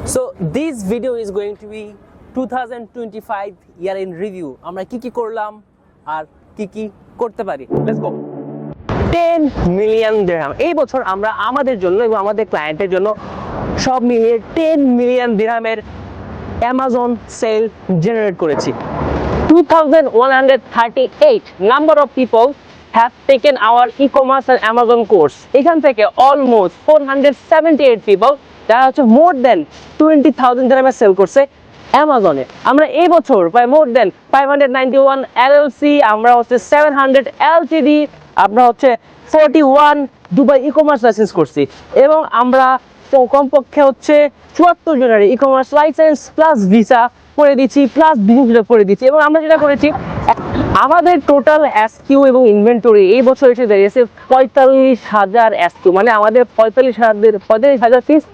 So this video is going to be 2025 year in review. আমরা কি করলাম আর কি করতে পারি। Let's go. 10 মিলিয়ন দিরহাম এই বছর আমরা আমাদের জন্য এবং আমাদের ক্লায়েন্টের জন্য সব মিলিয়ে 10 মিলিয়ন দিরহামের অ্যামাজন সেল জেনারেট করেছি। 2138 number of people have taken our e-commerce and Amazon course. এখান থেকে almost 478 people যারা হচ্ছে মোর দেন 20,000 দিরহামে সেল করছে অ্যামাজনে। আমরা এই বছর প্রায় মোর দেন 591 LLC, আমরা হচ্ছে 700 LTD, আমরা হচ্ছে 41 দুবাই ই-কমার্স লাইসেন্স করছি এবং আমরা কমপক্ষে হচ্ছে 74 জনের ই-কমার্স লাইসেন্স প্লাস ভিসা করে দিচ্ছি প্লাস বিজনেস করে দিচ্ছি। এবং আমরা যেটা করেছি আমাদের টোটাল এসকিউ এবং ইনভেন্টরি এই বছর এসে দাঁড়িয়েছে 45,000 এসকিউ, মানে আমাদের 45,000 পিস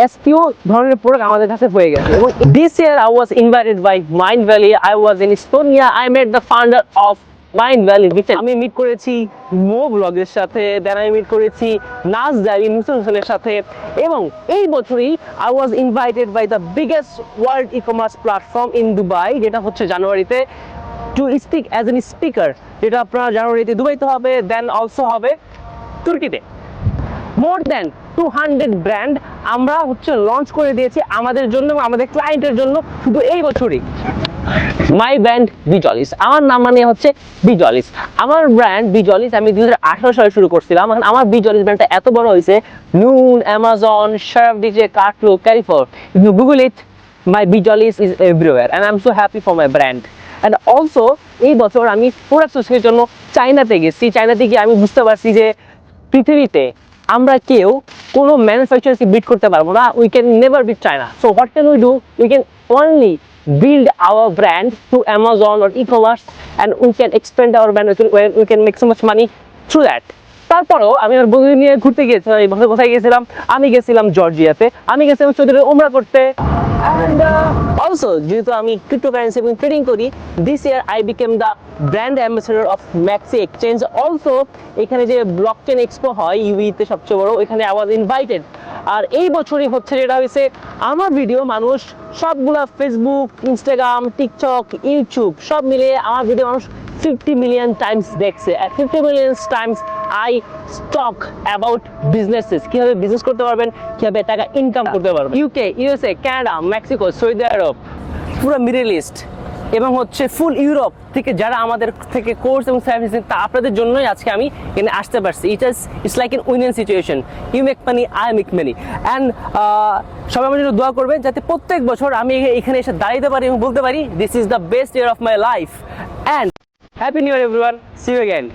এসকিউ ধরনের প্রোডাক্ট আমাদের কাছে হয়ে গেছে। এবং this year I was invited by Mindvalley, I was in Estonia, I met the founder of Mindvalley. আমি মিট করেছি মো ব্লগের সাথে, দেন আমি মিট করেছি নাজ ডায়েরি হোসেনের সাথে, এবং এই বছরই I was invited by the biggest world e commerce platform in Dubai, যেটা হচ্ছে জানুয়ারিতে to speak as an speaker, যেটা আপনার জানুয়ারিতে দুবাইতে হবে, দেন অলসো হবে তুর্কিতে। মোর দেন 200 ব্র্যান্ড আমরা হচ্ছে লঞ্চ করে দিয়েছি আমাদের জন্য এবং আমাদের ক্লায়েন্টের জন্য শুধু এই বছরই। মাই ব্র্যান্ড বিজলিস, আমার নাম মানে হচ্ছে বিজলিস। আমার ব্র্যান্ড বিজলিস আমি 2018 সালে শুরু করছিলাম। আমার বিজলিস ব্র্যান্ডটা এত বড় হয়েছে, Noon, Amazon, Sharaf DG, Cartlow, Carrefour, if you Google it, my business is everywhere and I am so happy for my brand. And also এই বছর আমি প্রোডাক্ট সোর্সিংয়ের জন্য চায়নাতে গেছি। চায়নাতে গিয়ে আমি বুঝতে পারছি যে পৃথিবীতে আমরা কেউ কোনো ম্যানুফ্যাকচারকে বিট করতে পারবো না। We can never beat China. So what can we do? We can only build our brand through Amazon or e-commerce, and we can expand our brand, we can make so much money through that. তারপরেও আমি আমার বন্ধু নিয়ে ঘুরতে গিয়েছিলাম। এই বছর কোথায় গেছিলাম? আমি গেছিলাম জর্জিয়াতে, আমি গেছিলাম সৌদি আরবে উমরা করতে। And also যেহেতু আমি ক্রিপ্টোকারেন্সি এবং ট্রেডিং করি, this year I became the brand ambassador of Maxi Exchange. Also এখানে যে ব্লকচেন এক্সপো হয় ইউএইতে সবচেয়ে বড়, এখানে I was invited। আর এই বছরই হচ্ছে যেটা হয়েছে, আমার ভিডিও মানুষ সবগুলা ফেসবুক, ইনস্টাগ্রাম, টিকটক, ইউটিউব সব মিলিয়ে আমার ভিডিও মানুষ 50 মিলিয়ন টাইমস দেখছে। আর 50 million times I talk about businesses, কিভাবে বিজনেস করতে পারবেন, কিভাবে টাকা ইনকাম করতে পারবেন। UK, USA, Canada, Mexico, Saudi Arab, পুরো মিডল ইস্ট এবং হচ্ছে ফুল ইউরোপ থেকে যারা আমাদের থেকে কোর্স এবং সার্ভিস তা আপনাদের জন্যই আজকে আমি এখানে আসতে পারছি। It's like an win situation, you make money, I make money. And সবাই আমার জন্য দোয়া করবেন যাতে প্রত্যেক বছর আমি এখানে এসে দাঁড়াইতে পারি এবং বলতে পারি this is the best year of my life. And happy new year everyone, see you again.